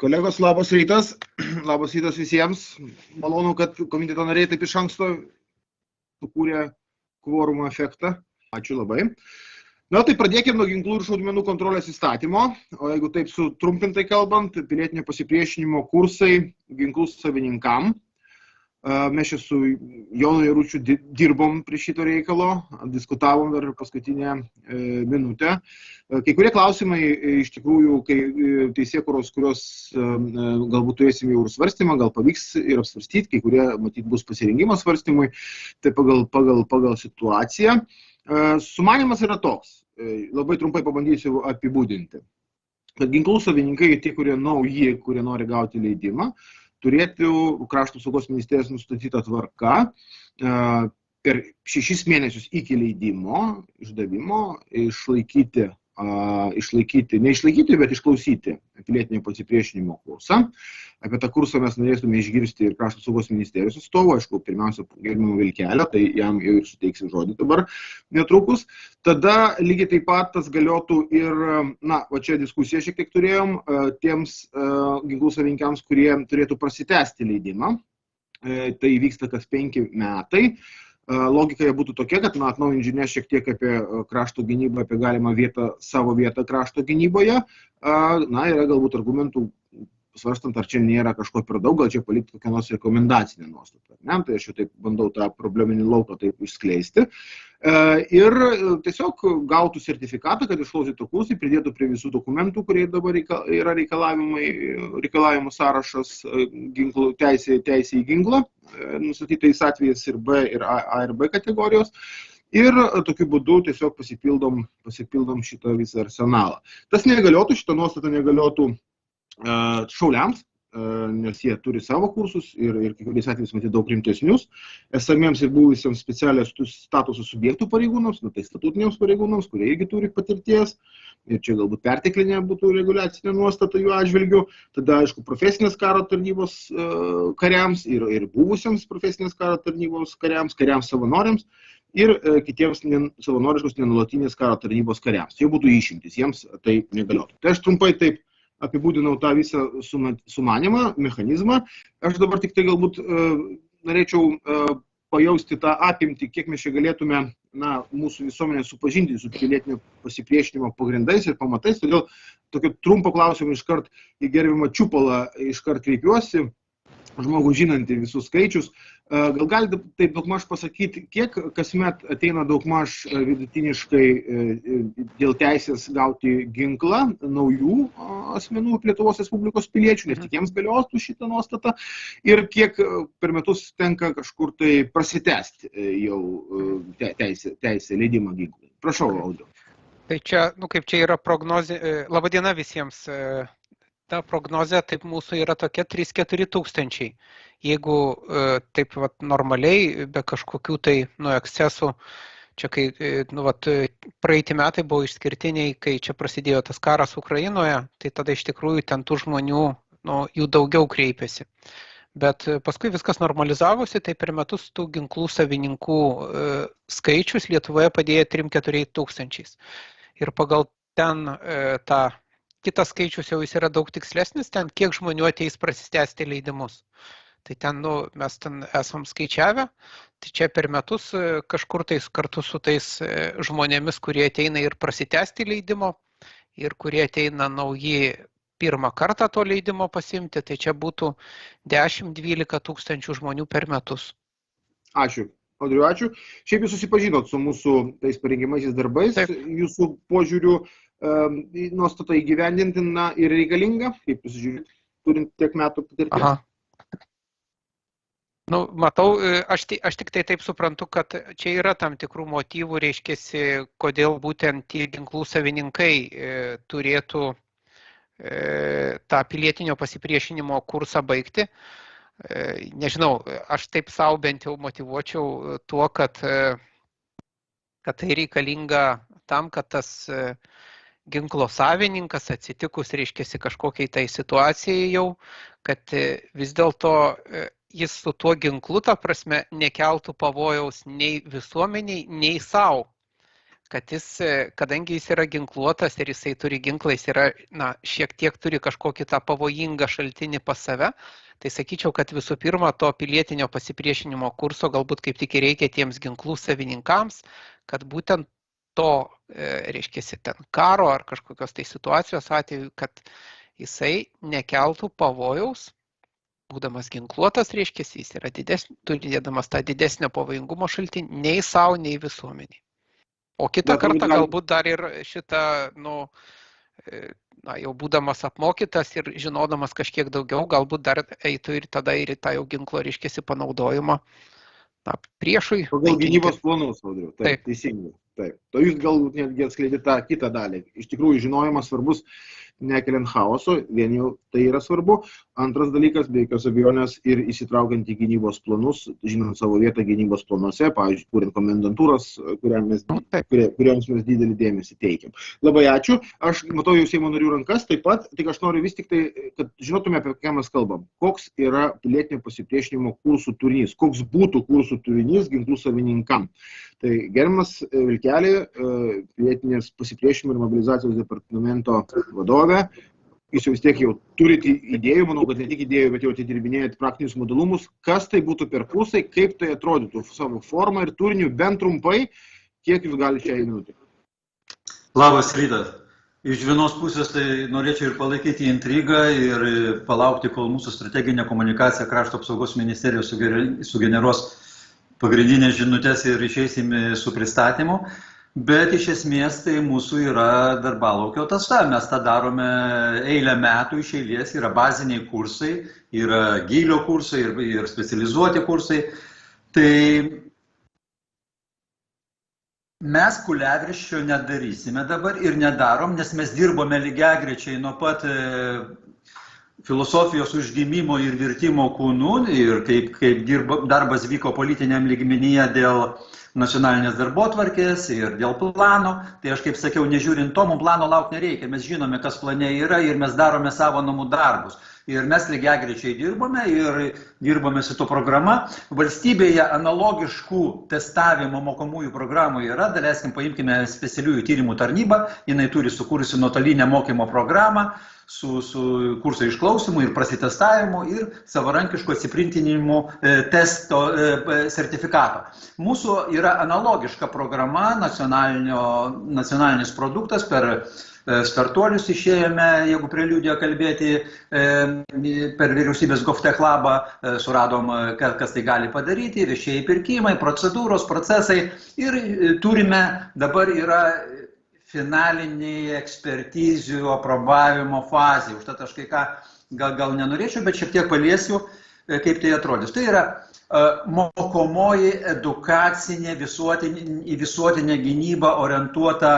Kolegos, labas rytas. Labas rytas visiems. Malonu, kad komiteto nariai taip iš anksto sukūrė kvorumo efektą. Ačiū labai. Na, tai pradėkime nuo ginklų ir šaudmenų kontrolės įstatymo. O jeigu taip sutrumpintai kalbant, pilietinio pasipriešinimo kursai ginklų savininkam. Mes čia su Jonu Jaručiu dirbom prie šito reikalo, diskutavom dar paskutinę minutę. Kai kurie klausimai iš tikrųjų, kai teisėkūros, kurios galbūt turėsim jau ir svarstymą, gal pavyks ir apsvarstyti, kai kurie, matyt, bus pasirengimas svarstymui, tai pagal situaciją. Sumanymas yra toks, labai trumpai pabandysiu apibūdinti, kad ginklų savininkai, tie, kurie nauji, kurie nori gauti leidimą, turėtų Krašto apsaugos ministerijos nustatytą tvarką per 6 mėnesius iki leidimo išdavimo neišlaikyti, bet išklausyti pilietinio pasipriešinimo kursą. Apie tą kursą mes norėtume išgirsti ir Krašto apsaugos ministerijos atstovų, aišku, pirmiausia, gerbiamo Vilkelio, tai jam jau ir suteiksim žodį dabar netrukus. Tada lygiai taip pat tas galiotų ir, va čia diskusiją šiek tiek turėjom, tiems ginklų savininkams, kurie turėtų prasitęsti leidimą. Tai vyksta kas 5 metai. Logika būtų tokia, kad atnaujint žinias šiek tiek apie krašto gynybą, apie galimą savo vietą krašto gynyboje. Yra galbūt argumentų svarstant, ar čia nėra kažko per daug, gal čia palikti kokią nors rekomendacinę nuostatą. Tai aš jau taip bandau tą probleminį lauką taip išskleisti. Ir tiesiog gautų sertifikatą, kad išklausytų kursai, pridėtų prie visų dokumentų, kurie dabar yra reikalavimų sąrašas teisė į ginklą, nustatytais atvejais ir B, ir A ir B kategorijos. Ir tokiu būdu tiesiog pasipildom šitą visą arsenalą. Tas negaliotų, šitą nuostatą negaliotų šauliams, nes jie turi savo kursus ir kai kuriais atvejais matyti daug rimtesnius, esamiems ir buvusiems specialios statuso subjektų pareigūnams, tai statutiniams pareigūnams, kurie irgi turi patirties, ir čia galbūt perteklinė būtų reguliacinė nuostata jų atžvilgiu. Tada, aišku, profesinės karo tarnybos kariams ir buvusiems profesinės karo tarnybos kariams savanoriams ir kitiems savanoriškos nenuolatinės karo tarnybos kariams. Jie būtų išimtis, jiems tai negaliotų. Tai aš trumpai taip apibūdinau tą visą sumanymą, mechanizmą. Aš dabar tik tai galbūt norėčiau pajausti tą apimtį, kiek mes čia galėtume mūsų visuomenę supažinti su pilietinio pasipriešinimo pagrindais ir pamatais. Todėl tokio trumpo klausimo iškart į gerbiamą Čiupalą iškart kreipiuosi, žmogų žinantį visus skaičius. Gal galite taip daugmaž pasakyti, kiek kasmet ateina daugmaž vidutiniškai dėl teisės gauti ginklą naujų asmenų Lietuvos Respublikos piliečių, nes tik jiems galiotų šitą nuostatą, ir kiek per metus tenka kažkur tai prasitęsti jau teisę leidimą ginklui. Prašau, Audriau. Tai čia, kaip čia yra prognozė, labadiena visiems. Ta prognozė taip mūsų yra tokia 3-4 tūkstančiai. Jeigu taip normaliai, be kažkokių tai ekscesų, čia kai praeiti metai buvo išskirtiniai, kai čia prasidėjo tas karas Ukrainoje, tai tada iš tikrųjų ten tų žmonių, jų daugiau kreipėsi. Bet paskui viskas normalizavosi, tai per metus tų ginklų savininkų skaičius Lietuvoje padėjo 3-4 tūkstančiais. Ir pagal ten tą kitas skaičius jau jis yra daug tikslesnis, ten kiek žmonių ateis prasitęsti leidimus. Tai ten, mes ten esam skaičiavę, tai čia per metus kažkur tais kartu su tais žmonėmis, kurie ateina ir prasitęsti leidimo, ir kurie ateina nauji pirmą kartą to leidimo pasimti, tai čia būtų 10-12 tūkstančių žmonių per metus. Ačiū. Audriu, ačiū. Šiaip jūs susipažinot su mūsų tais parengiamaisiais darbais, jūsų požiūriu nuostata įgyvendintina ir reikalinga, kaip jūs žiūrite, turint tiek metų patirties? Matau, aš tik tai taip suprantu, kad čia yra tam tikrų motyvų, reiškiasi, kodėl būtent tie ginklų savininkai turėtų tą pilietinio pasipriešinimo kursą baigti. Nežinau, aš taip savo bent jau motyvuočiau tuo, kad tai reikalinga tam, kad tas ginklo savininkas atsitikus, reiškiasi, kažkokiai tai situacijai jau, kad vis dėlto jis su tuo ginklu, ta prasme, nekeltų pavojaus nei visuomeniai, nei savo. kad jis, kadangi jis yra ginkluotas ir jisai turi ginklą, jis yra, šiek tiek turi kažkokį tą pavojingą šaltinį pas save, tai sakyčiau, kad visų pirma to pilietinio pasipriešinimo kurso galbūt kaip tik ir reikia tiems ginklų savininkams, kad būtent to, reiškia, ten karo ar kažkokios tai situacijos atveju, kad jisai nekeltų pavojaus, būdamas ginkluotas, reiškia, jis yra turėdamas tą didesnio pavojingumo šaltinį nei savo, nei visuomeniai. O kitą kartą galbūt dar ir šitą, jau būdamas apmokytas ir žinodamas kažkiek daugiau, galbūt dar eitų ir tada ir tą jau ginklo, reiškia, panaudojimą priešui. Pagal gynybos planus, Audriau. Taip, teisingai. Taip. To jūs galbūt netgi atskleidėte tą kitą dalį. Iš tikrųjų, žinojimas svarbus nekeliant chaoso, vien jau tai yra svarbu. Antras dalykas, be jokios abejonės, ir įsitraukiant į gynybos planus, žinant savo vietą gynybos planuose, pavyzdžiui, kuriant komendantūras, kuriems mes didelį dėmesį teikiam. Labai ačiū. Aš matau jau Seimo narių rankas taip pat, tik aš noriu vis tik tai, kad žinotume, apie ką mes kalbam. Koks yra pilietinio pasipriešinimo kursų turinys, koks būtų kursų turinys ginklų savininkam. Tai gerbiamas Vilkelė, pilietinės pasipriešinimo ir mobilizacijos departamento vadovė, jūs jau vis tiek jau turite idėjų, manau, kad ne tik idėjų, bet jau atidirbinėjate praktinius modulumus. Kas tai būtų per kursai, kaip tai atrodytų savo formą ir turiniu, bent trumpai, kiek jūs galite šią minutę? Labas rytas. Iš vienos pusės tai norėčiau ir palaikyti intrigą ir palaukti, kol mūsų strateginė komunikacija Krašto apsaugos ministerijos sugeneruos pagrindinės žinutės ir išeisime su pristatymu. Bet iš esmės tai mūsų yra darbalaukio tąsa. Mes tą darome eilę metų iš eilės, yra baziniai kursai, yra gylio kursai ir specializuoti kursai. Tai mes kuliagrįsčio nedarysime dabar ir nedarom, nes mes dirbome lygiagrečiai nuo pat filosofijos užgimimo ir virtimo kūnų ir kaip darbas vyko politiniam lygmenyje dėl nacionalinės darbotvarkės ir dėl plano, tai aš kaip sakiau, nežiūrint to, mums plano laukti nereikia, mes žinome, kas plane yra ir mes darome savo namų darbus. Ir mes lygiagrečiai dirbame su to programa. Valstybėje analogiškų testavimo mokomųjų programų yra, daleiskim, paimkime specialiųjų tyrimų tarnybą, jinai turi sukūrusi nuotolinę mokymo programą, su kurso išklausimu ir prasitestavimu ir savarankišku atsiprintinimo testo sertifikato. Mūsų yra analogiška programa, nacionalinis produktas, per startuolius išėjome, jeigu preliudiją kalbėti, per vyriausybės GovTech labą suradom, kas tai gali padaryti, viešieji pirkimai, procedūros, procesai ir turime, dabar yra finalinėje ekspertizių aprobavimo fazėje. Užtat aš kai ką gal nenorėčiau, bet šiek tiek paliesiu, kaip tai atrodys. Tai yra mokomoji edukacinė į visuotinę gynybą orientuota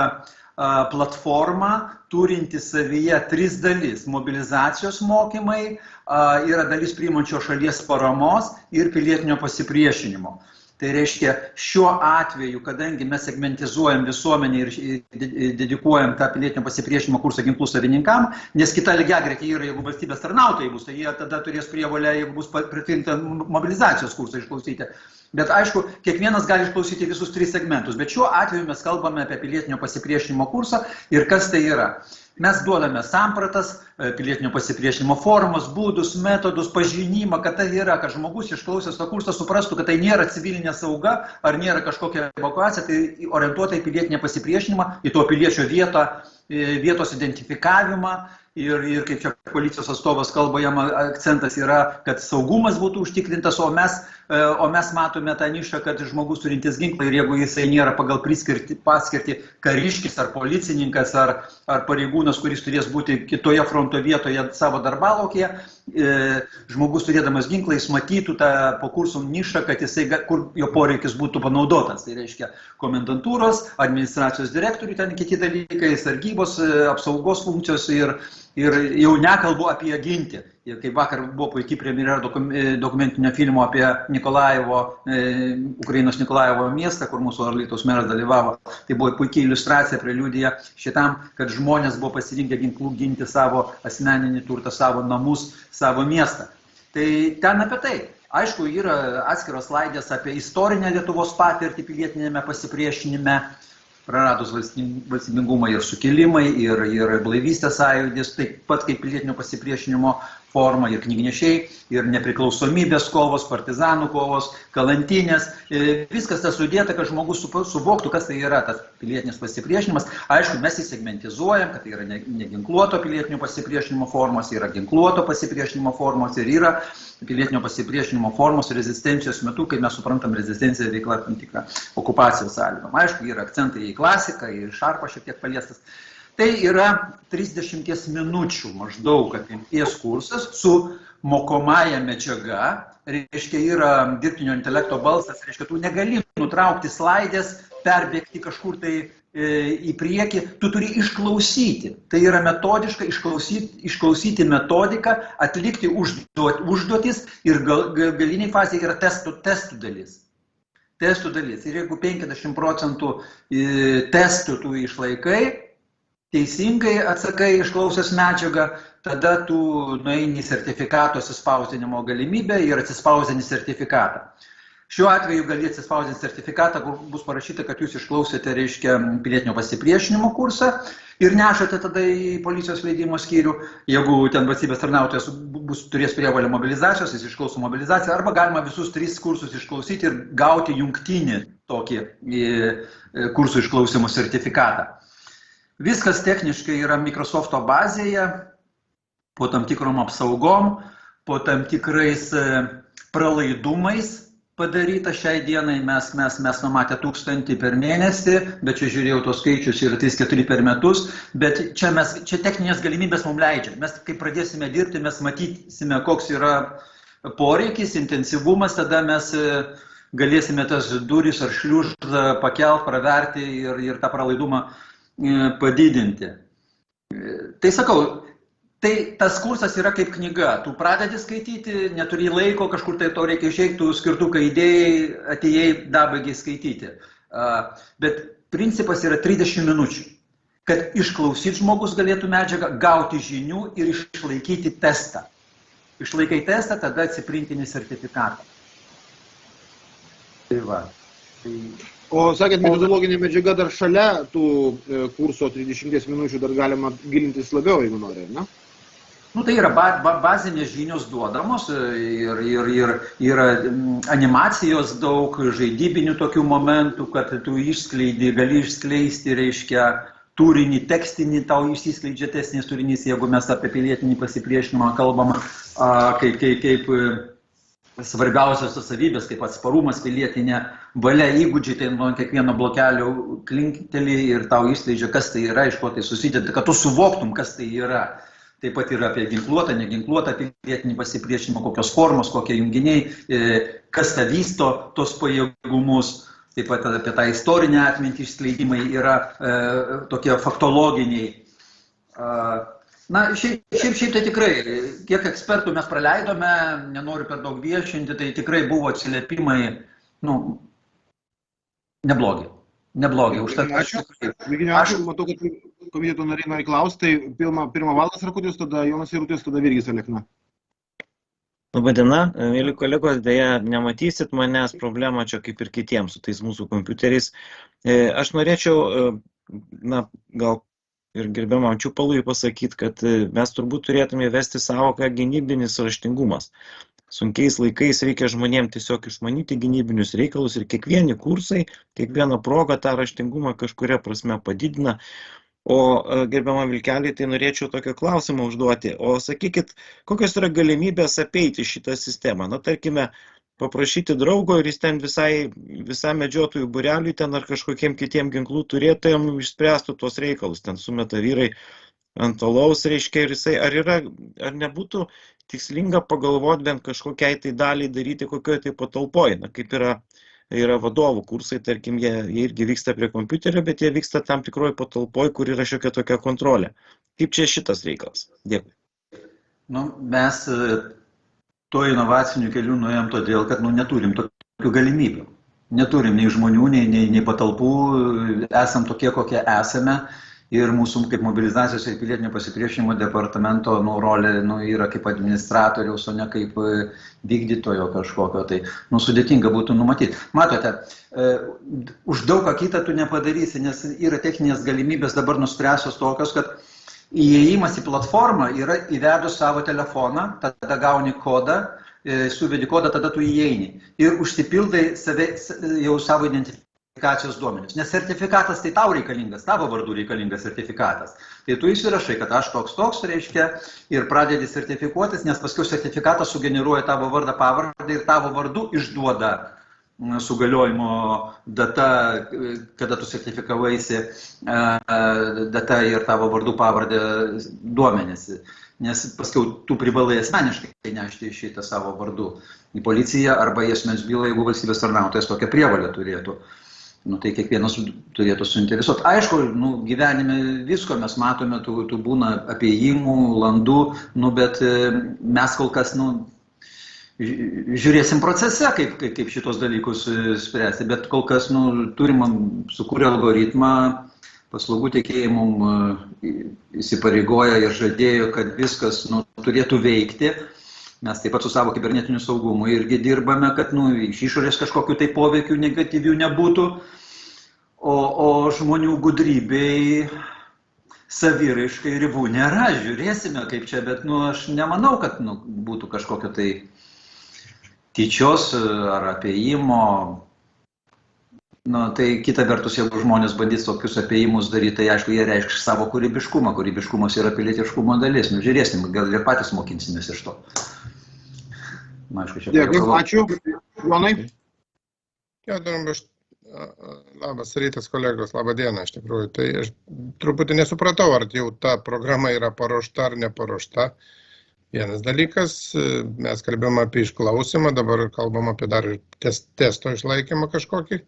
platforma, turinti savyje 3 dalis. Mobilizacijos mokymai, yra dalis priimančios šalies paramos ir pilietinio pasipriešinimo. Tai reiškia, šiuo atveju, kadangi mes segmentizuojam visuomenį ir dedikuojam tą pilietinio pasipriešinimo kursą ginklų savininkam, nes kita lygiagretė yra, jeigu valstybės tarnautojai bus, tai jie tada turės prievolę, jeigu bus pritvirtinta mobilizacijos kursą išklausyti. Bet aišku, kiekvienas gali išklausyti visus 3 segmentus, bet šiuo atveju mes kalbame apie pilietinio pasipriešinimo kursą ir kas tai yra. Mes duodame sampratas, pilietinio pasipriešinimo formas, būdus, metodus, pažinimą, kad tai yra, kad žmogus išklausęs to kursą suprastų, kad tai nėra civilinė sauga ar nėra kažkokia evakuacija, tai orientuota į pilietinį pasipriešinimą, į to piliečio vietos identifikavimą. Ir kaip čia policijos atstovas kalba, jam akcentas yra, kad saugumas būtų užtikrintas, o mes matome tą nišą, kad žmogus turintis ginklą ir jeigu jisai nėra pagal paskirtį kariškis ar policininkas ar pareigūnas, kuris turės būti kitoje fronto vietoje savo darbalaukėje, žmogus turėdamas ginklą, jis matytų tą po kursų nišą, kad jisai, kur jo poreikis būtų panaudotas. Tai reiškia komendantūros, administracijos direktorių, ten kiti dalykai, sargybos, apsaugos funkcijos ir jau nekalbu apie ginti. Ir kaip vakar buvo puikiai premjera dokumentinio filmo apie Ukrainos Nikolajevo miestą, kur mūsų Alytaus meras dalyvavo. Tai buvo puikiai iliustracija, preliudija šitam, kad žmonės buvo pasirinkę ginklų ginti savo asmeninį turtą, savo namus, savo miestą. Tai ten apie tai. Aišku, yra atskiros slaidės apie istorinę Lietuvos patirtį pilietinėme pasipriešinime. praradus valstybingumą ir sukilimai, ir blaivystės sąjūdis, taip pat kaip pilietinio pasipriešinimo forma, ir knygnešiai, ir nepriklausomybės kovos, partizanų kovos, kalantinės. Viskas tas sudėta, kad žmogus suvoktų, kas tai yra tas pilietinis pasipriešinimas. Aišku, mes jį segmentizuojam, kad tai yra neginkluoto pilietinio pasipriešinimo formos, yra ginkluoto pasipriešinimo formos ir yra pilietinio pasipriešinimo formos rezistencijos metu, kai mes suprantam rezistencijos veiklą tam tikrą okupacijos sąlygom. Aišku, yra akcentai į klasiką, į Šarpą šiek tiek paliestas. Tai yra 30 minučių maždaug apimties kursas su mokomąja medžiaga, reiškia yra dirbtinio intelekto balsas, reiškia tu negali nutraukti slaidės, perbėgti kažkur tai į priekį, tu turi išklausyti. Tai yra metodiška, išklausyti metodiką, atlikti užduotis ir galiniai fazėje yra testų dalis. Testų dalis. Ir jeigu 50% testų tu išlaikai, teisingai atsakai išklausęs medžiagą, tada tu nueini sertifikato atsispausdinimo galimybę ir atsispausdini sertifikatą. Šiuo atveju gali atsispausdinti sertifikatą, kur bus parašyta, kad jūs išklausėte, reiškia, pilietinio pasipriešinimo kursą ir nešate tada į policijos leidimo skyrių. Jeigu ten valstybės tarnautojas turės prievolę mobilizacijos, jis išklauso mobilizaciją, arba galima visus 3 kursus išklausyti ir gauti jungtinį tokį kursų išklausimo sertifikatą. Viskas techniškai yra Microsoft'o bazėje, po tam tikrom apsaugom, po tam tikrais pralaidumais padaryta šiai dienai. Mes numatę 1000 per mėnesį, bet čia žiūrėjau tos skaičius yra 3-4 per metus, bet čia techninės galimybės mums leidžia. Mes kai pradėsime dirbti, mes matysime, koks yra poreikis, intensyvumas, tada mes galėsime tas duris ar šliužą pakelt, praverti ir tą pralaidumą padidinti. Tai sakau, tas kursas yra kaip knyga. Tu pradedi skaityti, neturi laiko, kažkur tai to reikia išeiti, tu skirtuką idėjai, atėjai, dabaigiai skaityti. Bet principas yra 30 minučių. Kad išklausyti žmogus galėtų medžiagą, gauti žinių ir išlaikyti testą. Išlaikai testą, tada atsiprintinį sertifikatą. Tai va. O sakėt, metodologinė medžiaga dar šalia tų kurso 30 minučių dar galima gilintis labiau, jeigu nori, ne? Nu, tai yra bazinės žinios duodamos ir yra animacijos daug, žaidybinių tokių momentų, kad tu gali išskleisti, reiškia, turinį, tekstinį, tau išsiskleidžia testinis turinys, jeigu mes apie pilietinį pasipriešinimą kalbam, kaip svarbiausios savybės, kaip atsparumas, pilietinė valia, įgūdžiai, tai nuo kiekvieno blokelio klinkteli ir tau išskleidžia, kas tai yra, iš ko tai susideda, kad tu suvoktum, kas tai yra. Taip pat yra apie ginkluotą, neginkluotą pilietinį pasipriešinimą, kokios formos, kokie junginiai, kas tą vysto, tos pajėgumus. Taip pat apie tą istorinę atmintį išskleidimai yra tokie faktologiniai. Na, šiaip tai tikrai, kiek ekspertų mes praleidome, nenoriu per daug viešinti, tai tikrai buvo atsiliepimai, neblogi. Užtat ačiū. Aš matau, kad komiteto nariai nori klausti, tai pirmą Valdas Rakutis, tada Jonas Irutis, tada Virgis Alekna. Labadiena, mėly kolegos, dėja nematysit manęs, problema čia kaip ir kitiems su tais mūsų kompiuteriais. Aš norėčiau, gal ir gerbiamam Čiupalui pasakyti, kad mes turbūt turėtume įvesti savoką gynybinis raštingumas. Sunkiais laikais reikia žmonėms tiesiog išmanyti gynybinius reikalus ir kiekvieni kursai, kiekviena proga tą raštingumą kažkuria prasme padidina. O gerbiamam Vilkeliui, tai norėčiau tokio klausimą užduoti. O sakykit, kokios yra galimybės apeiti šitą sistemą? Na, tarkime, paprašyti draugo ir jis ten visam medžiotojų būreliui ten ar kažkokiem kitiem ginklų turėtojam išspręstų tuos reikalus. Ten sumeta vyrai ant alaus, reiškia, ir jisai, ar nebūtų tikslinga pagalvoti bent kažkokiai tai daliai daryti kokioje tai patalpoje, kaip yra vadovų kursai, tarkim, jie irgi vyksta prie kompiuterio, bet jie vyksta tam tikroje patalpoje, kur yra šiokia tokia kontrolė. Kaip čia šitas reikalas? Dėkui. Mes to inovacinių kelių nuėjom todėl, kad neturim tokių galimybių. Neturim nei žmonių, nei patalpų, esam tokie, kokie esame. ir mūsų kaip mobilizacijos ir pilietinio pasipriešinimo departamento rolė yra kaip administratoriaus, o ne kaip vykdytojo kažkokio. Tai sudėtinga būtų numatyti. Matote, už daug ką kitą tu nepadarysi, nes yra techninės galimybės dabar nuspręsos tokios, kad įėjimas į platformą yra įvedus savo telefoną, tada gauni kodą, suvedi kodą, tada tu įeini ir užsipildai jau savo identifikacijos duomenis. Nes sertifikatas tai tau reikalingas, tavo vardu reikalingas sertifikatas. Tai tu įsirašai, kad aš toks, reiškia, ir pradedi sertifikuotis, nes paskui sertifikatas sugeneruoja tavo vardą, pavardę ir tavo vardu išduoda sugaliojimo data, kada tu sertifikavaisi, data ir tavo vardu, pavardę duomenis. Nes paskui tu privalai asmeniškai nešti šitą savo vardu į policiją arba į asmens bylą, jeigu valstybės tarnautojas tokią prievolę turėtų. Tai kiekvienas turėtų suinteresuoti. Aišku, gyvenime visko mes matome, tų būna apėjimų, landų, bet mes kol kas, žiūrėsim procese, kaip šitos dalykus spręsti, bet kol kas, turim sukūrę algoritmą, paslaugų tiekėjai mums įsipareigoja ir žadėjo, kad viskas turėtų veikti. Mes taip pat su savo kibernetiniu saugumu irgi dirbame, kad iš išorės kažkokių tai poveikių negatyvių nebūtų, o žmonių gudrybei saviraiškai ribų nėra. Žiūrėsime kaip čia, bet aš nemanau, kad būtų kažkokio tai tyčios ar apėjimo. Tai kita vertus, jeigu žmonės bandys tokius apėjimus daryti, tai aišku, jie reikš savo kūrybiškumą. Kūrybiškumas yra pilietiškumo dalis. Žiūrėsim, gal ir patys mokinsimės iš to. Dėkui, ačiū. Jonai. Labas rytas, kolegos, labą dieną, iš tikrųjų. Tai aš truputį nesupratau, ar jau ta programa yra paruošta ar neparuošta. Vienas dalykas, mes kalbėjom apie išklausimą, dabar kalbam apie dar testo išlaikymą kažkokį.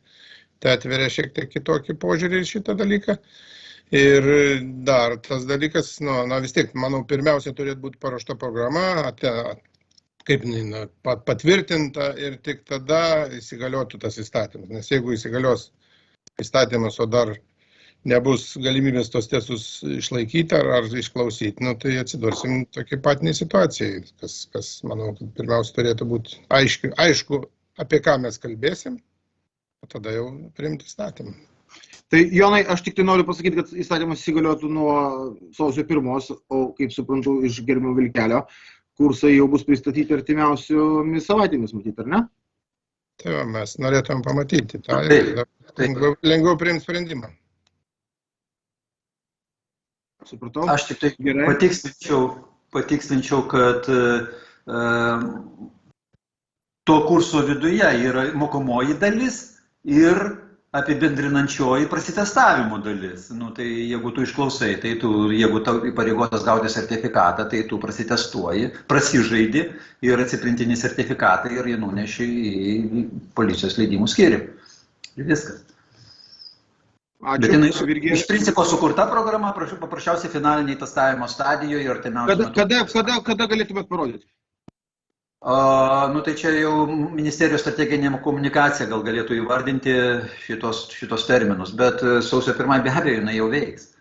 Tai atveria šiek tiek kitokį požiūrį į šitą dalyką. Ir dar tas dalykas, vis tiek, manau, pirmiausia turėtų būti paruošta programa, kaip patvirtinta ir tik tada įsigaliotų tas įstatymas. Nes jeigu įsigalios įstatymas, o dar nebus galimybės tos testus išlaikyti ar išklausyti, tai atsidursim tokiai patiniai situacijai, kas, manau, pirmiausia turėtų būti aišku, apie ką mes kalbėsim. O tada jau priimti įstatymą. Tai, Jonai, aš tik tai noriu pasakyti, kad įstatymas įsigaliotų nuo sausio 1, o kaip suprantu iš gerbiamo Vilkelio, kursai jau bus pristatyti artimiausiomis savaitėmis, matyti, ar ne? Tai mes norėtumėm pamatyti tą ir lengviau priimti sprendimą. Supratau? Aš tik tai patikslinčiau, kad to kurso viduje yra mokomoji dalis ir apibendrinančioji prasitestavimo dalis. Tai jeigu tu išklausai, tai jeigu tau įpareigotas gauti sertifikatą, tai tu prasitestuoji, prasižaidi ir atsiprintini sertifikatą ir jį nuneši į policijos leidimų skyrių. Ir viskas. Ačiū. Iš principo sukurta programa, paprasčiausiai finaliniai testavimo stadijoje ir artimiausiu metu. Kada galėtumėt parodyti? Tai čia jau ministerijos strateginė komunikacija gal galėtų įvardinti šitos terminus, bet sausio 1 be abejo jinai jau veiks.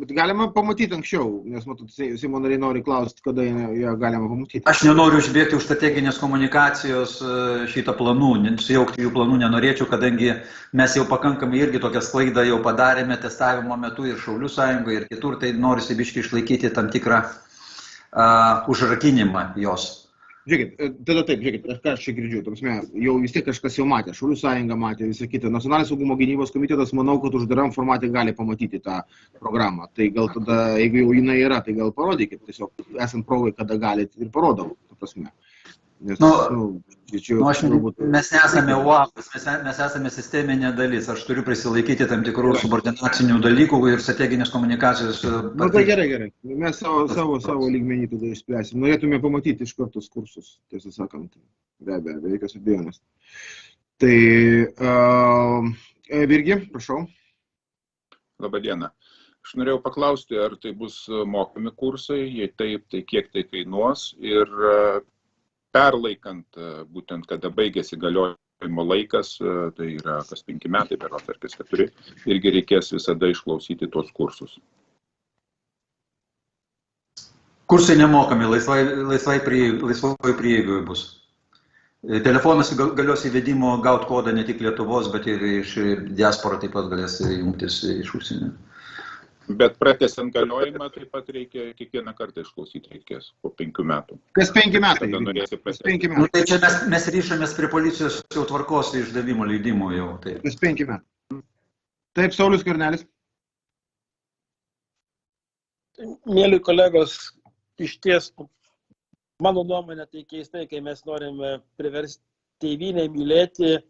Bet galima pamatyti anksčiau, nes matot, Seimo nariai nori klausti, kada ją galima pamatyti. Aš nenoriu užbėgti už strateginės komunikacijos šitą planų, sujaukti jų planų nenorėčiau, kadangi mes jau pakankamai irgi tokią sklaidą jau padarėme testavimo metu ir Šaulių sąjungoje ir kitur, tai norisi biškį išlaikyti tam tikrą užrakinimą jos. Žiūrėkit, ką aš čia girdžiu, jau vis tiek kažkas jau matė, Šaulių sąjunga matė, visą kitą. Nacionalinio saugumo gynybos komitetas, manau, kad uždaram formate gali pamatyti tą programą. Tai gal tada, jeigu jau jinai yra, tai gal parodykit, tiesiog esant progai, kada galite ir parodau, ta prasme. Nes, mes nesame UAPas, mes esame sisteminė dalis. Aš turiu prisilaikyti tam tikrų subordinacinių dalykų ir strateginės komunikacijos. Tai gerai. Mes savo lygmenį tada išspręsim. Norėtume pamatyti iš kartos kursus, tiesą sakant. Be abejo, be jokios abejonės. Tai, Virgi, prašau. Labadiena. Aš norėjau paklausti, ar tai bus mokami kursai, jei taip, tai kiek tai kainuos ir perlaikant būtent, kada baigėsi galioti galiojimo laikas, tai yra kas 5 metai, berods ar kas 4, irgi reikės visada išklausyti tuos kursus. Kursai nemokami, laisvai prieigoje bus. Telefonas galios įvedimo gauti kodą ne tik Lietuvos, bet ir iš diaspora taip pat galės jungtis iš užsienio. Bet pratęsiant galiojimą taip pat reikia kiekvieną kartą išklausyti reikės po 5 metų. Kas 5 metai? Tada norėsi Kas 5 pratęsti. Nu, metai? tai čia mes ryšomės prie policijos jau tvarkos išdavimo leidimo jau. Taip. Kas 5 metai? Taip, Saulius Skvernelis. Mėly kolegos, iš ties, mano nuomonė, tai keistai, kai mes norime priversti tėvynę mylėti,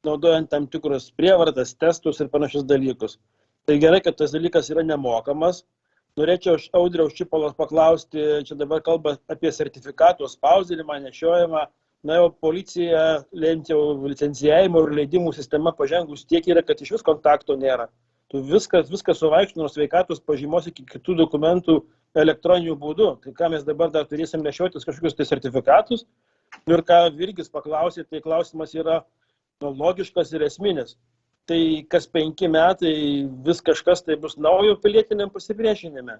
naudojant tam tikrus prievartas, testus ir panašius dalykus. Tai gerai, kad tas dalykas yra nemokamas. Norėčiau aš Audriaus Čipolos paklausti, čia dabar kalba apie sertifikatų spausdinimą, nešiojimą. Na jau policija, jau licencijavimo ir leidimų sistema pažengus tiek yra, kad iš vis kontakto nėra. Tu viskas suvaikštų nuo sveikatos pažymos iki kitų dokumentų elektroniniu būdu. Tai ką mes dabar dar turėsim nešiotis kažkokius tai sertifikatus. Ir ką Virgis paklausė, tai klausimas yra logiškas ir esminis. Tai kas 5 metai vis kažkas tai bus naujo pilietiniam pasipriešinime,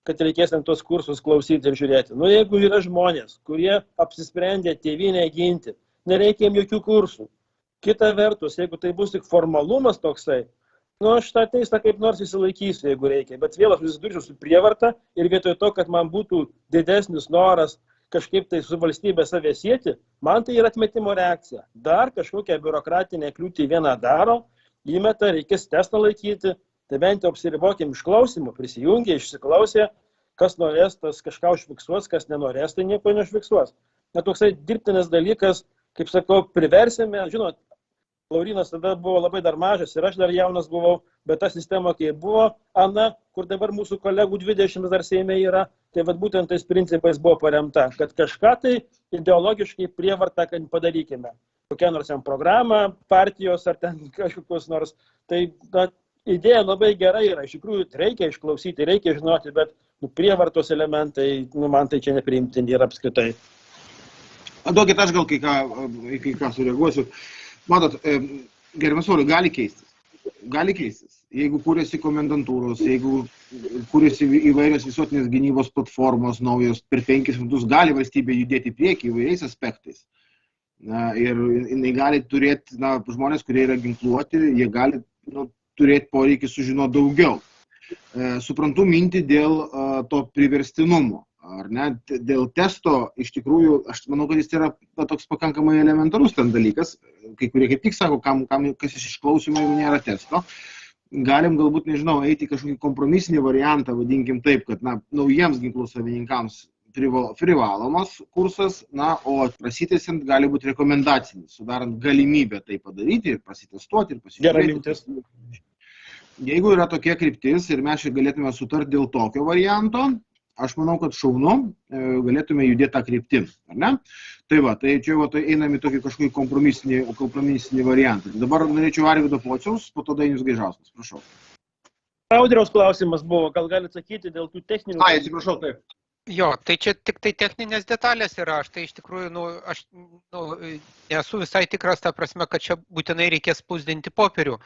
kad reikės tos kursus klausyti ir žiūrėti. Nu, jeigu yra žmonės, kurie apsisprendė tėvynę ginti, nereikia jiem jokių kursų. Kita vertus, jeigu tai bus tik formalumas toksai, nu, aš tą teistą kaip nors įsilaikysiu, jeigu reikia. Bet vėl aš susidursiu su prievarta ir vietoj to, kad man būtų didesnis noras kažkaip tai su valstybė save sieti, man tai yra atmetimo reakcija. Dar kažkokią biurokratinę kliūtį vieną daro, įmeta, reikės testą laikyti, tai bent jau apsiribokim išklausimų, prisijungia, išsiklausė, kas norės, tas kažką užfiksuos, kas nenorės, tai nieko neužfiksuos. Na, toksai dirbtinis dalykas, kaip sakau, priversime, žinot, Laurinas tada buvo labai dar mažas ir aš dar jaunas buvau, bet ta sistema, kai buvo, Ana, kur dabar mūsų kolegų 20 dar Seime yra, tai vat būtent tais principais buvo paremta, kad kažką tai ideologiškai prievartą padarykime. Kokią nors jam programą, partijos ar ten kažkokios nors. Tai idėja labai gerai yra, iš tikrųjų reikia išklausyti, reikia žinoti, bet prievartos elementai, man tai čia nepriimtini yra apskritai. Duokit, aš gal kai ką sureaguosiu. Matot, gerbiamas Saulius, gali keistis. Gali keistis. Jeigu kūrėsi komendantūros, jeigu kūrėsi įvairios visuotinės gynybos platformos naujos, per 5 metus gali valstybė judėti į priekį įvairiais aspektais. Ir jinai gali turėti, žmonės, kurie yra ginkluoti, jie gali turėti poreikį sužinoti daugiau. Suprantu mintį dėl to priverstinumo. Ar ne? Dėl testo, iš tikrųjų, aš manau, kad jis yra toks pakankamai elementarus ten dalykas, kai kurie kaip tik sako, kas iš išklausimo, jeigu nėra testo. Galim galbūt, nežinau, eiti kažkokį kompromisinį variantą, vadinkim taip, kad naujiems ginklų savininkams privalomas kursas, o prasitęsiant gali būti rekomendacinis, sudarant galimybę tai padaryti ir pasitestuoti ir pasižiūrėti. Jeigu yra tokia kryptis ir mes čia galėtume sutarti dėl tokio varianto, aš manau, kad šaunu, galėtume judėti tą kryptim, ar ne? Tai va, tai čia einame į tokį kažkokį kompromisinį variantą. Dabar norėčiau Arvydo Pociaus, po to Dainius Gaižauskas, prašau. Audriaus klausimas buvo, gal galite sakyti dėl tų techninių... Atsiprašau, taip. Jo, tai čia tik tai techninės detalės yra, aš tai iš tikrųjų, aš nesu visai tikras tą prasme, kad čia būtinai reikės spausdinti popierių.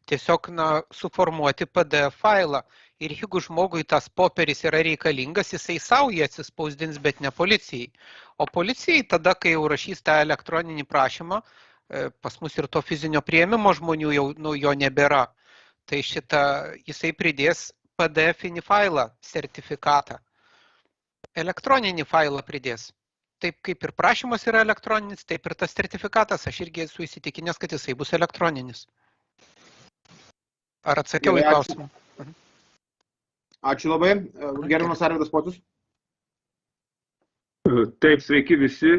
Tiesiog, suformuoti PDF failą. Ir jeigu žmogui tas popieris yra reikalingas, jisai savo jį atsispausdins, bet ne policijai. O policijai tada, kai jau rašys tą elektroninį prašymą, pas mus ir to fizinio priėmimo žmonių jau jo nebėra. Tai jisai pridės PDF-inį failą, sertifikatą. Elektroninį failą pridės. Taip kaip ir prašymas yra elektroninis, taip ir tas sertifikatas, aš irgi esu įsitikinęs, kad jisai bus elektroninis. Ar atsakiau į klausimą? Ačiū labai. Gerbiamas Arvydas Pocius. Taip, sveiki visi.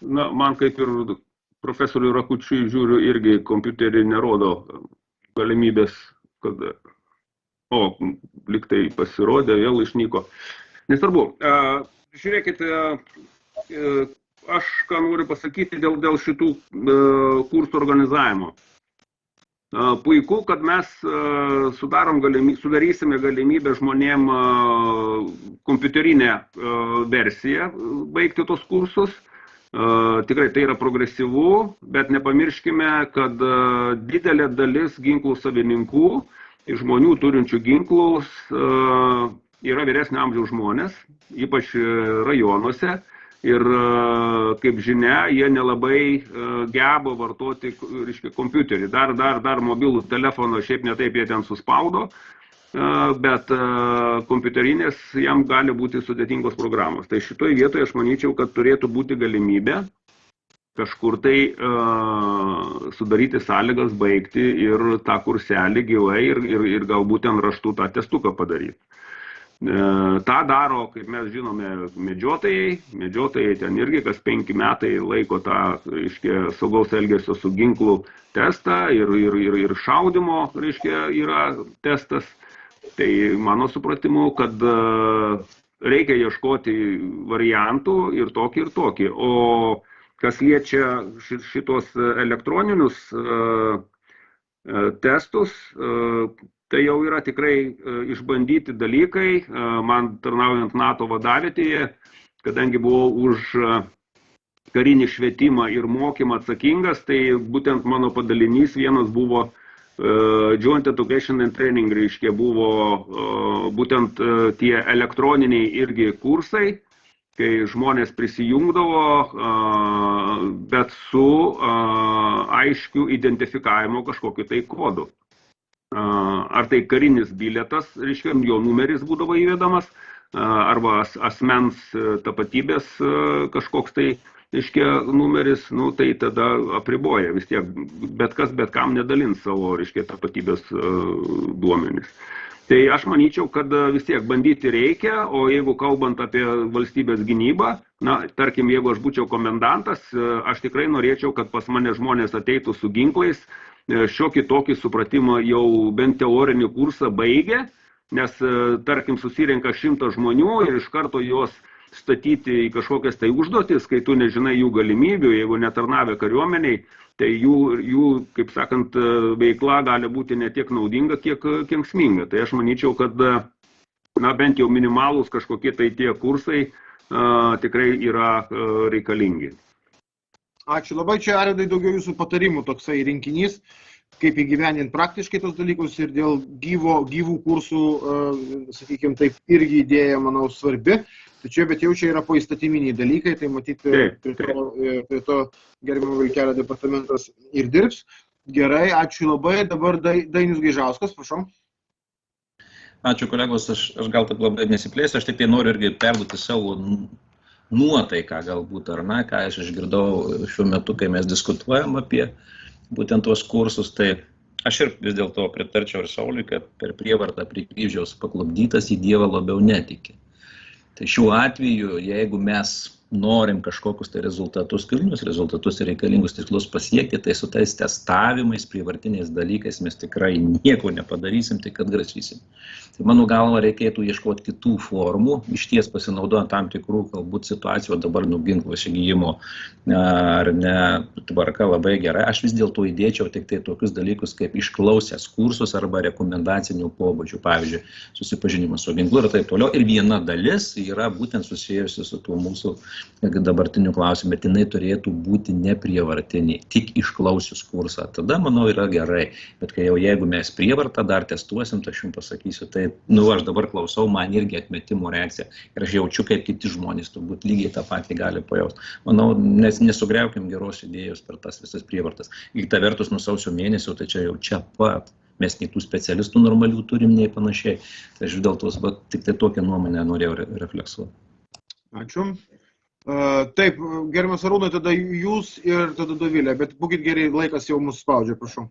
Man kaip ir profesoriui Rakučiui žiūriu, irgi kompiuterį nerodo galimybės, kad lyg tai pasirodė, vėl išnyko. Nesvarbu. Žiūrėkit, aš ką noriu pasakyti dėl šitų kursų organizavimo. Puiku, kad mes sudarysime galimybę žmonėm kompiuterinę versiją baigti tos kursus. Tikrai tai yra progresyvu, bet nepamirškime, kad didelė dalis ginklų savininkų, žmonių turinčių ginklus, yra vyresnio amžiaus žmonės, ypač rajonuose. Ir, kaip žinia, jie nelabai geba vartoti kompiuterį. Dar mobilų telefoną šiaip netaip jie ten suspaudo, bet kompiuterinės jam gali būti sudėtingos programos. Tai šitoje vietoje aš manyčiau, kad turėtų būti galimybė kažkur tai sudaryti sąlygas baigti ir tą kurselį gyvai ir galbūt ten raštu tą testuką padaryti. Ta daro, kaip mes žinome, medžiotojai ten irgi kas 5 metai laiko tą saugaus elgesio su ginklu testą ir šaudymo yra testas. Tai mano supratimu, kad reikia ieškoti variantų ir tokį. O kas liečia šitos elektroninius testus, tai jau yra tikrai išbandyti dalykai. Man tarnaujant NATO vadavietėje, kadangi buvau už karinį švietimą ir mokymą atsakingas, tai būtent mano padalinys vienas buvo Joint Education and Training, reiškia, buvo būtent tie elektroniniai irgi kursai, kai žmonės prisijungdavo, bet su aiškiu identifikavimu kažkokiu tai kodu. Ar tai karinis bilietas, reiškia, jo numeris būdavo įvedamas, arba asmens tapatybės kažkoks tai, reiškia, numeris, tai tada apriboja vis tiek, bet kas bet kam nedalins savo, reiškia, tapatybės duomenis. Tai aš manyčiau, kad vis tiek bandyti reikia, o jeigu kalbant apie valstybės gynybą, tarkim, jeigu aš būčiau komendantas, aš tikrai norėčiau, kad pas mane žmonės ateitų su ginklais, šiokį tokį supratimą jau bent teorinį kursą baigė, nes, tarkim, susirenka 100 žmonių ir iš karto juos statyti į kažkokias tai užduotis, kai tu nežinai jų galimybių, jeigu netarnavę kariuomeniai, tai jų, kaip sakant, veikla gali būti ne tiek naudinga, kiek kenksminga. Tai aš manyčiau, kad bent jau minimalūs kažkokie tai tie kursai tikrai yra reikalingi. Ačiū labai, čia Arvydai daugiau jūsų patarimų toksai rinkinys, kaip įgyvendinti praktiškai tos dalykus ir dėl gyvų kursų, sakykime, taip irgi idėja, manau, svarbi. Tačiau, bet jau čia yra poįstatyminiai dalykai, tai matyti prie to gerbiamo Vilkelio departamentas ir dirbs. Gerai, ačiū labai. Dabar Dainius Gaižauskas, prašau. Ačiū, kolegos, aš gal taip labai nesiplėsiu, aš tik tai noriu irgi perduoti savo nuotaiką galbūt, ar ne, ką aš išgirdau šiuo metu, kai mes diskutuojam apie būtent tuos kursus, tai aš ir vis dėlto pritarčiau ir Sauliui, kad per prievartą prie kryžiaus paklupdytas į Dievą labiau netiki. Tai šiuo atveju, jeigu mes norim kažkokius tai rezultatus, kilnius rezultatus ir reikalingus tikslus pasiekti, tai su tais testavimais, prievartiniais dalykais mes tikrai nieko nepadarysim, tik atgrasysim. Tai mano galva reikėtų ieškoti kitų formų, išties pasinaudojant tam tikrų galbūt situacijų, dabar ginklų įsigijimo ar ne tvarka labai gerai. Aš vis dėlto įdėčiau tik tai tokius dalykus kaip išklausęs kursus arba rekomendacinių pobūdžių, pavyzdžiui, susipažinimas su ginklu ir taip toliau. Ir viena dalis yra būtent susijusi su tuo mūsų dabartiniu klausimu, bet jinai turėtų būti neprievartiniai, tik išklausius kursą. Tada, manau, yra gerai. Bet kai jau jeigu mes prievartą dar testuosim, tai aš jums pasakysiu, tai, aš dabar klausau, man irgi atmetimo reakcija. Ir aš jaučiu, kaip kiti žmonės turbūt lygiai tą patį gali pajausti. Manau, nesugriaukim geros idėjos per tas visas prievartas. Kita vertus, nuo sausio mėnesio, tai čia jau čia pat. Mes nei tų specialistų normalių turim, nei panašiai. Tai aš dėl tos, bet tik tai tokią nuomonę norėjau refleksuoti. Ačiū. Taip, gerbiamas Arūnai, tada jūs ir tada Dovilė, bet būkit geri, laikas jau mūsų spaudžia, prašau.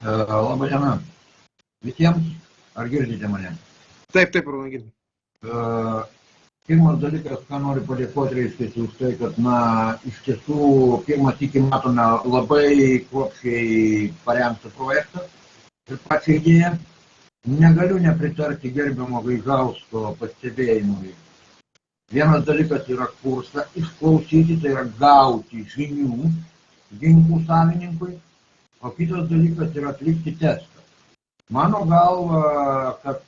Labą dieną. Visiems, ar girdite mane? Taip, Arūnai, girdim. Pirmas dalykas, ką noriu padėkoti, reiškia, už tai, kad, iš tiesų, pirmą sykį matome labai kruopščiai paremtą projektą ir pačią idėją. Negaliu nepritarti gerbiamo Gaižausko pastebėjimui. Vienas dalykas yra kursą išklausyti, tai yra gauti žinių ginklų savininkui, o kitas dalykas yra atlikti testą. Mano galva, kad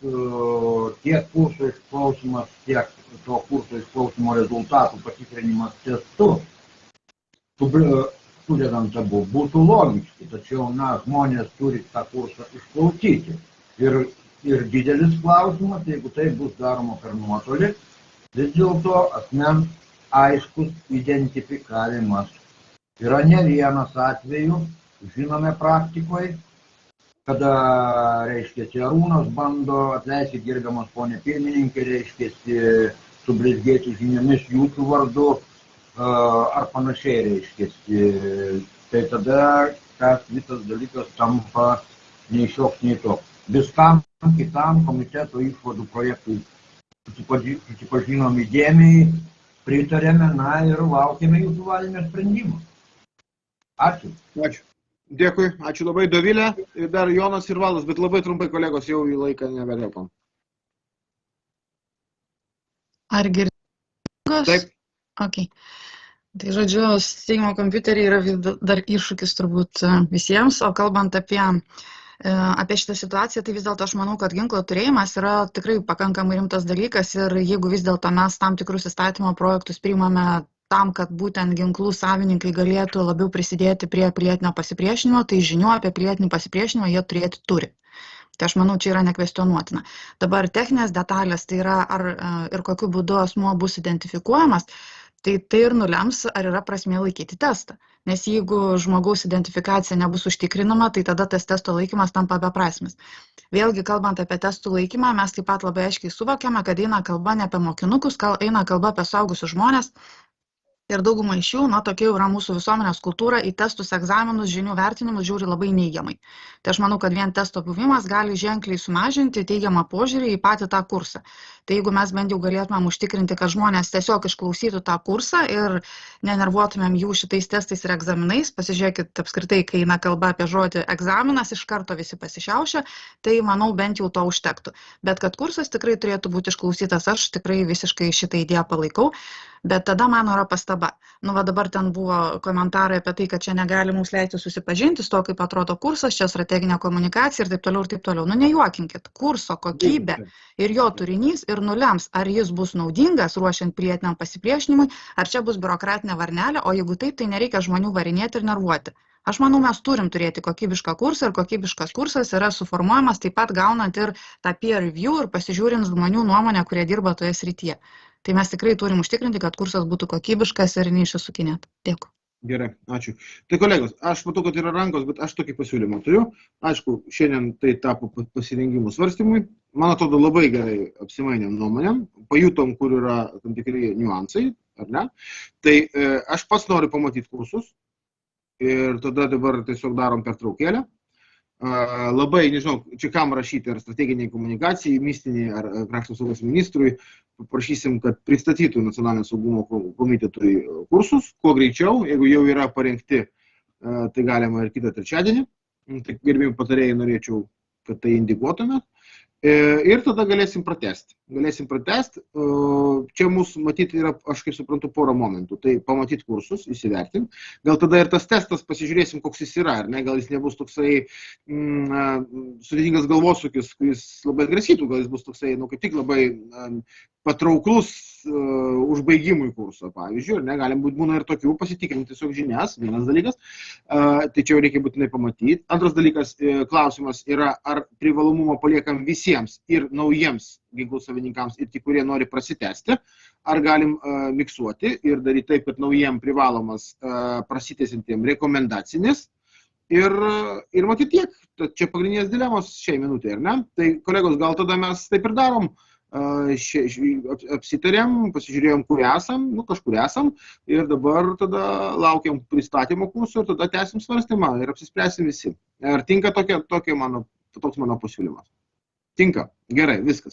tiek kurso išklausimas, tiek to kurso išklausimo rezultatų patikrinimas testu sudedant abu, būtų logiški, tačiau žmonės turi tą kursą išklausyti. Ir didelis klausimas, jeigu tai bus daroma per nuotolį, vis dėlto asmens aiškus identifikavimas. Yra ne vienas atvejų, žinome praktikoje, kada, reiškiasi, Arūnas bando, atleiskit gerbiamas ponė pirmininkė, reiškiasi, sublizgėti žiniomis jūsų vardu ar panašiai, reiškiasi. Tai tada tas visas dalykas tampa nei šioks, nei toks. Viskam kitam komiteto išvadų projektui susipažinom įdėmiai, pritarėme, ir laukiame jūsų valinio sprendimo. Ačiū. Ačiū. Dėkui, ačiū labai, Dovilė. Ir dar Jonas ir Valdas, bet labai trumpai, kolegos, jau į laiką nebetelpam. Ar girdėjos? Taip. Ok. Tai žodžiu, Seimo kompiuteriai yra dar iššūkis turbūt visiems, o kalbant apie šitą situaciją, tai vis dėlto aš manau, kad ginklo turėjimas yra tikrai pakankamai rimtas dalykas ir jeigu vis dėlto mes tam tikrus įstatymo projektus priimame tam, kad būtent ginklų savininkai galėtų labiau prisidėti prie pilietinio pasipriešinimo, tai žinių apie pilietinį pasipriešinimą jie turėti turi. Tai aš manau, čia yra nekvestionuotina. Dabar techninės detalės, tai yra ir kokiu būdu asmuo bus identifikuojamas, tai ir nulems, ar yra prasmė laikyti testą. Nes jeigu žmogaus identifikacija nebus užtikrinama, tai tada tas testo laikymas tampa beprasmis. Vėlgi, kalbant apie testų laikymą, mes taip pat labai aiškiai suvokiame, kad eina kalba ne apie mokinukus, eina kalba apie suaugusius žmonės. Ir dauguma iš jų, tokia jau yra mūsų visuomenės kultūra, į testus, egzaminus, žinių vertinimus žiūri labai neigiamai. Tai aš manau, kad vien testo buvimas gali ženkliai sumažinti teigiamą požiūrį į patį tą kursą. Tai jeigu mes bent jau galėtumėm užtikrinti, kad žmonės tiesiog išklausytų tą kursą ir nenervuotumėm jų šitais testais ir egzaminais, pasižiūrėkit apskritai, kai eina kalba apie žodį egzaminas, iš karto visi pasišiaušia, tai manau bent jau to užtektų. Bet kad kursas tikrai turėtų būti išklausytas, aš tikrai visiškai šitą idėją palaikau. Bet tada mano yra pastaba. Dabar ten buvo komentarai apie tai, kad čia negali mums leisti susipažinti su to, kaip atrodo kursas, čia strateginė komunikacija ir taip toliau ir taip toliau. Nejuokinkit, kurso kokybė ir jo turinys ir nulems, ar jis bus naudingas ruošiant pilietiniam pasipriešinimui, ar čia bus biurokratinė varnelė, o jeigu taip, tai nereikia žmonių varinėti ir nervuoti. Aš manau, mes turim turėti kokybišką kursą ir kokybiškas kursas yra suformuojamas taip pat gaunant ir tą peer review ir pasižiūrint žmonių nuomonę, kurie dirba toje srityje. Tai mes tikrai turim užtikrinti, kad kursas būtų kokybiškas ir neišsisukinėtų. Dėkui. Gerai, ačiū. Tai kolegos, aš matau, kad yra rankos, bet aš tokį pasiūlymą turiu. Aišku, šiandien tai tapo pasirengimų svarstymui. Man atrodo, labai gerai apsimainėm nuomonėm, pajutom, kur yra tam tikri niuansai, ar ne. Tai aš pats noriu pamatyti kursus ir tada dabar tiesiog darom pertraukėlę. Labai, nežinau, čia kam rašyti, ar strateginiai komunikacijai, mistiniai, ar krašto apsaugos ministrui, paprašysim, kad pristatytų Nacionalinio saugumo komitetui kursus, kuo greičiau, jeigu jau yra parengti, tai galima ir kitą trečiadienį. Tai gerbimi patarėjai norėčiau, kad tai indikuotumėt. Ir tada galėsim pratęsti. Čia mūsų matyti yra, aš kaip suprantu, porą momentų. Tai pamatyti kursus, įsivertinti. Gal tada ir tas testas pasižiūrėsim, koks jis yra. Ar ne? Gal jis nebus toksai sudėtingas galvosūkis, kuris labai atgrasytų. Gal jis bus toksai, kaip tik labai patrauklus užbaigimui kurso, pavyzdžiui. Ar ne? Galim būna ir tokių pasitikrinti tiesiog žinias, vienas dalykas. Tai čia jau reikia būtinai pamatyti. Antras dalykas, klausimas yra, ar privalomumą paliekam visiems ir naujiems ginklų savininkams ir tik, kurie nori prasitęsti, ar galim miksuoti ir daryti taip, kad naujiem privalomas prasitęsintiem rekomendacinis ir matyti tiek. Čia pagrindinės dilemos šiai minutė, ar ne? Tai kolegos, gal tada mes taip ir darom, apsitarėm, pasižiūrėjom, kur esam, kažkur esam ir dabar tada laukiam pristatymo kurso ir tada tęsim svarstymą ir apsispręsim visi. Ar tinka toks mano pasiūlymas? Tinka. Gerai, viskas.